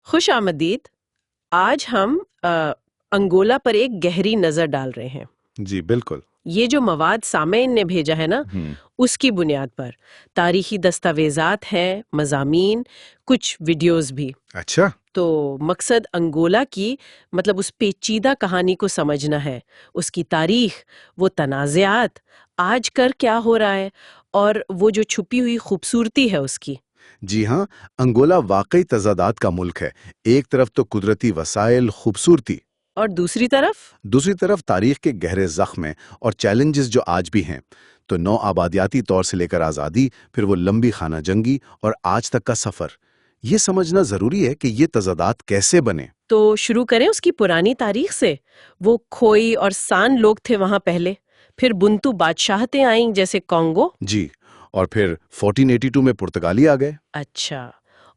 خوش آمدید. آج ہم انگولا پر ایک گہری نظر ڈال رہے ہیں. جی بالکل. یہ جو مواد سامعین نے بھیجا ہے نا، اس کی بنیاد پر تاریخی دستاویزات ہیں، مضامین، کچھ ویڈیوز بھی. اچھا. تو مقصد انگولا کی اس پیچیدہ کہانی کو سمجھنا ہے، اس کی تاریخ، وہ تنازعات، آج کر کیا ہو رہا ہے، اور وہ جو چھپی ہوئی خوبصورتی ہے اس کی. جی ہاں، انگولا واقعی تضادات کا ملک ہے. ایک طرف تو قدرتی وسائل، خوبصورتی، اور دوسری طرف تاریخ کے گہرے زخم ہیں اور چیلنجز جو آج بھی ہیں. تو نو آبادیاتی طور سے لے کر آزادی، پھر وہ لمبی خانہ جنگی اور آج تک کا سفر. یہ سمجھنا ضروری ہے کہ یہ تضادات کیسے بنے. تو شروع کریں اس کی پرانی تاریخ سے. وہ کھوئی اور سان لوگ تھے وہاں پہلے، پھر بنتو بادشاہتیں آئیں جیسے کانگو. جی، اور پھر 1482 میں پرتگالی آ گئے. اچھا،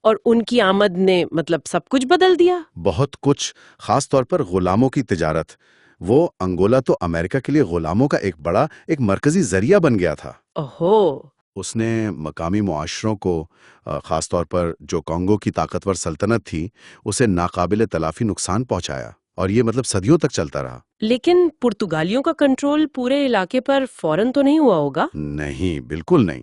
اور ان کی آمد نے سب کچھ بدل دیا. بہت کچھ، خاص طور پر غلاموں کی تجارت. وہ انگولا تو امریکہ کے لیے غلاموں کا ایک مرکزی ذریعہ بن گیا تھا. اوہو. اس نے مقامی معاشروں کو، خاص طور پر جو کانگو کی طاقتور سلطنت تھی، اسے ناقابل تلافی نقصان پہنچایا، اور یہ صدیوں تک چلتا رہا. لیکن پرتگالیوں کا کنٹرول پورے علاقے پر فوراً تو نہیں ہوا ہوگا؟ نہیں، بالکل نہیں.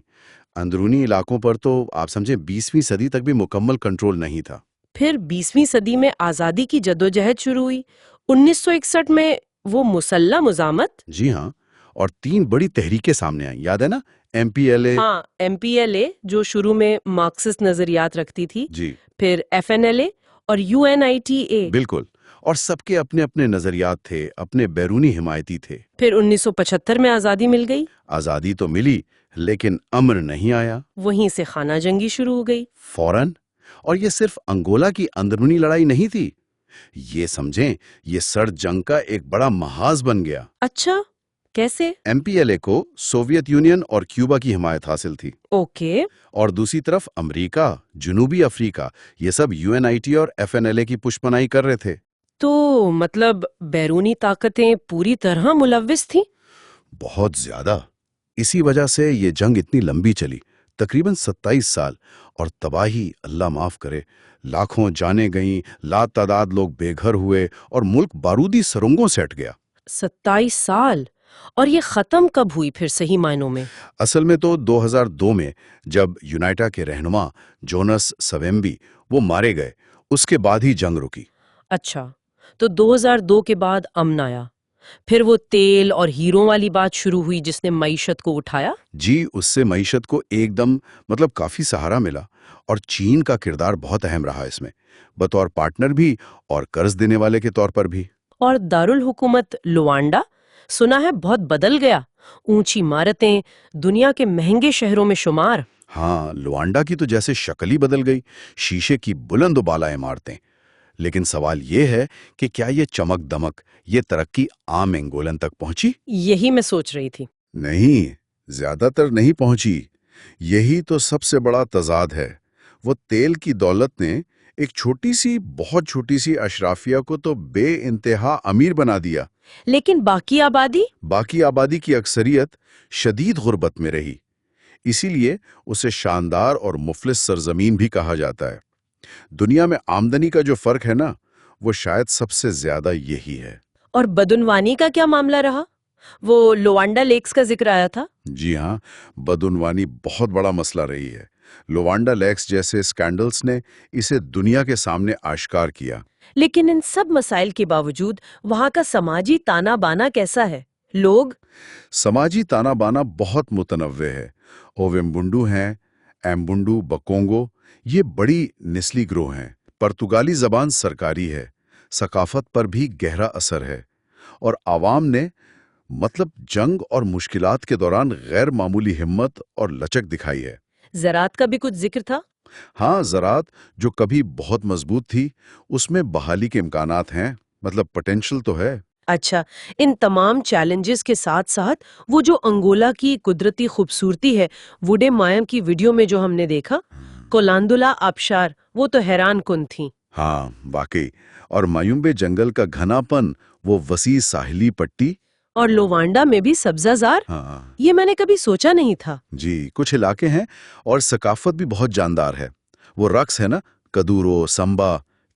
اندرونی علاقوں پر تو آپ سمجھیں 20ویں صدی تک بھی مکمل کنٹرول نہیں تھا. پھر 20ویں صدی میں آزادی کی جدوجہد شروع ہوئی. 1961 میں وہ مسلح مزاحمت. جی ہاں، اور 3 بڑی تحریکیں سامنے آئیں، یاد ہے نا؟ MPLA. ہاں، MPLA جو شروع میں مارکسسٹ نظریات رکھتی تھی. جی. پھر FNLA اور UNITA. بالکل، اور سب کے اپنے اپنے نظریات تھے، اپنے بیرونی حمایتی تھے. پھر 1975 میں آزادی مل گئی. آزادی تو ملی، لیکن امن نہیں آیا. وہیں سے خانہ جنگی شروع ہو گئی. فوراً. اور یہ صرف انگولا کی اندرونی لڑائی نہیں تھی. یہ سمجھیں، یہ سرد جنگ کا ایک بڑا محاذ بن گیا. اچھا، کیسے؟ MPLA کو سوویت یونین اور کیوبا کی حمایت حاصل تھی. اوکے. اور دوسری طرف امریکہ، جنوبی افریقہ، یہ سب UNITA اور FNLA کی پشپنائی کر رہے تھے. تو بیرونی طاقتیں پوری طرح ملوث تھیں؟ بہت زیادہ. اسی وجہ سے یہ جنگ اتنی لمبی چلی، تقریباً 27 سال، اور تباہی اللہ معاف کرے. لاکھوں جانیں گئیں، لا تعداد لوگ بے گھر ہوئے، اور ملک بارودی سرنگوں سے اٹ گیا. 27 سال! اور یہ ختم کب ہوئی پھر صحیح معنوں میں؟ اصل میں تو 2002 میں، جب یونائٹا کے رہنما جونس سویمبی وہ مارے گئے، اس کے بعد ہی جنگ رکی. اچھا، تو 2002 کے بعد امن آیا. پھر وہ تیل اور ہیروں والی بات شروع ہوئی جس نے معیشت کو اٹھایا. جی، اس سے معیشت کو ایک دم کافی سہارا ملا، اور چین کا کردار بہت اہم رہا اس میں، بطور پارٹنر بھی اور قرض دینے والے کے طور پر بھی. اور دارالحکومت لوانڈا سنا ہے بہت بدل گیا. اونچی عمارتیں، دنیا کے مہنگے شہروں میں شمار. ہاں، لوانڈا کی تو جیسے شکل ہی بدل گئی، شیشے کی بلند و بالا عمارتیں. لیکن سوال یہ ہے کہ کیا یہ چمک دمک، یہ ترقی عام انگولن تک پہنچی؟ یہی میں سوچ رہی تھی. نہیں، زیادہ تر نہیں پہنچی. یہی تو سب سے بڑا تضاد ہے. وہ تیل کی دولت نے ایک بہت چھوٹی سی اشرافیہ کو تو بے انتہا امیر بنا دیا. لیکن باقی آبادی کی اکثریت شدید غربت میں رہی. اسی لیے اسے شاندار اور مفلس سرزمین بھی کہا جاتا ہے. دنیا میں آمدنی کا جو فرق ہے نا، وہ شاید سب سے زیادہ یہی ہے. اور بدعنوانی کا کیا معاملہ رہا؟ وہ لوانڈا لیکس کا ذکر آیا تھا. جی ہاں، بدعنوانی بہت بڑا مسئلہ رہی ہے. لوانڈا لیکس جیسے اسکینڈلز نے اسے دنیا کے سامنے آشکار کیا. لیکن ان سب مسائل کے باوجود وہاں کا سماجی تانا بانا کیسا ہے؟ سماجی تانا بانا بہت متنوع ہے. اوویمبونڈو ہیں، ایمبونڈو، بکونگو، یہ بڑی نسلی گروہ ہیں. پرتگالی زبان سرکاری ہے، ثقافت پر بھی گہرا اثر ہے، اور عوام نے جنگ اور مشکلات کے دوران غیر معمولی ہمت اور لچک دکھائی ہے. زراعت کا بھی کچھ ذکر تھا؟ ہاں، زراعت جو کبھی بہت مضبوط تھی، اس میں بحالی کے امکانات ہیں، پوٹینشل تو ہے. اچھا، ان تمام چیلنجز کے ساتھ ساتھ وہ جو انگولا کی قدرتی خوبصورتی ہے، ووڈے مائم کی ویڈیو میں جو ہم نے دیکھا، کولاندولا آبشار، وہ تو حیران کن تھیں. ہاں واقعی. اور مایومبے جنگل کا گھنا پن، وہ وسیع ساحلی پٹی، اور لوانڈا میں بھی سبزہ زار. ہاں یہ میں نے کبھی سوچا نہیں تھا. جی، کچھ علاقے ہیں، اور ثقافت بھی بہت جاندار ہے. وہ رقص ہے نا، کدورو، سمبا،